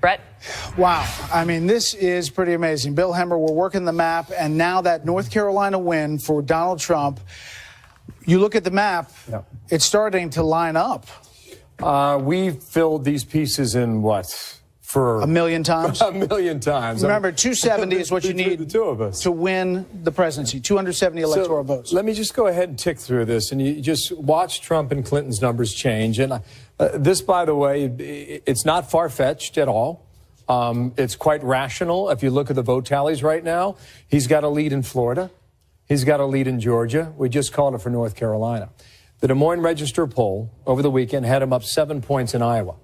Brett? Wow. I mean, this is pretty amazing. Bill Hemmer, we're working the map, and now that North Carolina win for Donald Trump, you look at the map, It's starting to line up. We filled these pieces in what? For a million times? A million times. Remember, 270 is what you need the two of us to win the presidency, 270 electoral votes. Let me just go ahead and tick through this, and you just watch Trump and Clinton's numbers change. And this, by the way, it's not far-fetched at all. It's quite rational. If you look at the vote tallies right now, he's got a lead in Florida. He's got a lead in Georgia. We just called it for North Carolina. The Des Moines Register poll over the weekend had him up 7 points in Iowa.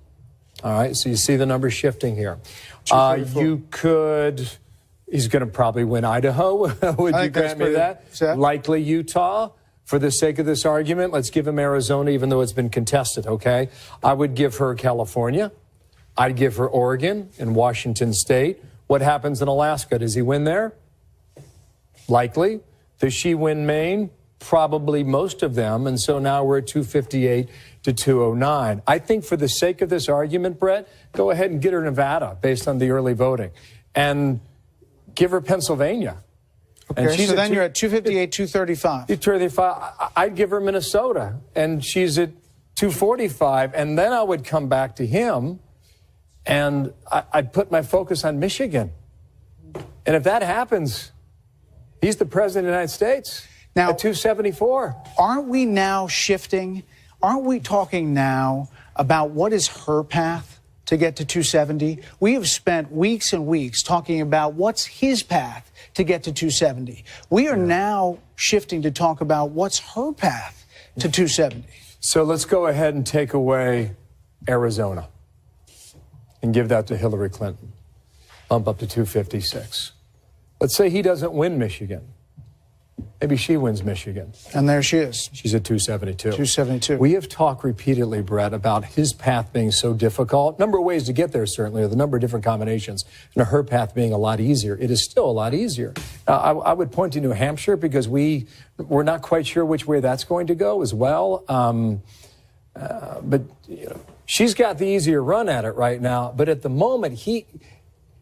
All right, so you see the numbers shifting here. He's going to probably win Idaho. Would you grant me that? Set. Likely Utah. For the sake of this argument, let's give him Arizona, even though it's been contested, okay? I would give her California. I'd give her Oregon and Washington State. What happens in Alaska? Does he win there? Likely. Does she win Maine? Probably most of them. And so now we're at 258 to 209. I think for the sake of this argument, Brett, go ahead and get her Nevada based on the early voting and give her Pennsylvania. Okay, and so then you're at 258, 235. 235. I'd give her Minnesota, and she's at 245. And then I would come back to him, and I'd put my focus on Michigan. And if that happens, he's the president of the United States. Now, at 274. Aren't we now shifting? Aren't we talking now about what is her path to get to 270? We have spent weeks and weeks talking about what's his path to get to 270. We are now shifting to talk about what's her path to 270. So let's go ahead and take away Arizona and give that to Hillary Clinton. Bump up to 256. Let's say he doesn't win Michigan. Maybe she wins Michigan. And there she is. She's at 272. 272. We have talked repeatedly, Brett, about his path being so difficult. Number of ways to get there, certainly, or the number of different combinations, and her path being a lot easier. It is still a lot easier. I would point to New Hampshire because we're not quite sure which way that's going to go as well. But you know, she's got the easier run at it right now. But at the moment, he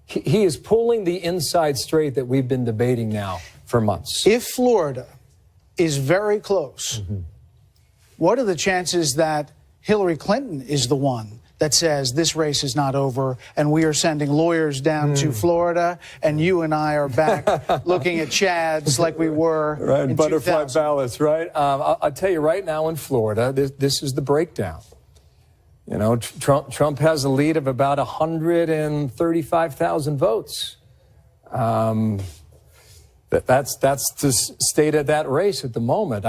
is pulling the inside straight that we've been debating now for months. If Florida is very close, what are the chances that Hillary Clinton is the one that says this race is not over and we are sending lawyers down to Florida and you and I are back looking at Chads like we were in butterfly 2000. ballots, right? I'll tell you right now in Florida, this is the breakdown. You know, Trump has a lead of about 135,000 votes. That's the state of that race at the moment.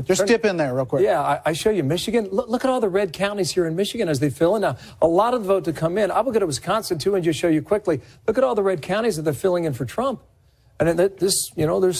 Just dip in there real quick. Yeah, I show you Michigan. Look at all the red counties here in Michigan as they fill in. Now, a lot of the vote to come in. I will go to Wisconsin, too, and just show you quickly. Look at all the red counties that they're filling in for Trump. And this, you know, they're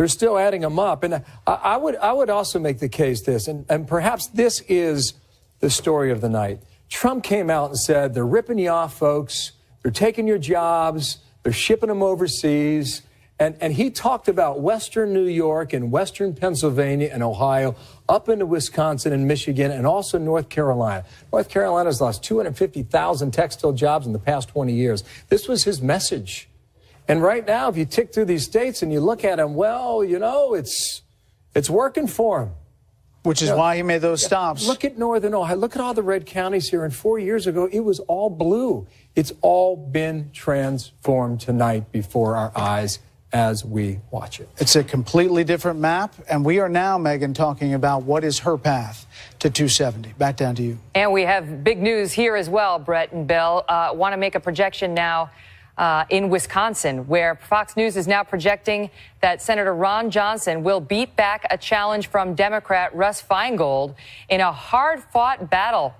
still adding them up. And I would also make the case this, and perhaps this is the story of the night. Trump came out and said, they're ripping you off, folks. They're taking your jobs. They're shipping them overseas. And he talked about Western New York and Western Pennsylvania and Ohio up into Wisconsin and Michigan and also North Carolina. North Carolina's lost 250,000 textile jobs in the past 20 years. This was his message. And right now, if you tick through these states and you look at them, well, you know, it's working for him. Which is why he made those stops. Look at Northern Ohio. Look at all the red counties here. And 4 years ago, it was all blue. It's all been transformed tonight before our eyes as we watch it. It's a completely different map. And we are now, Megyn, talking about what is her path to 270. Back down to you. And we have big news here as well, Brett and Bill. Want to make a projection now in Wisconsin, where Fox News is now projecting that Senator Ron Johnson will beat back a challenge from Democrat Russ Feingold in a hard-fought battle.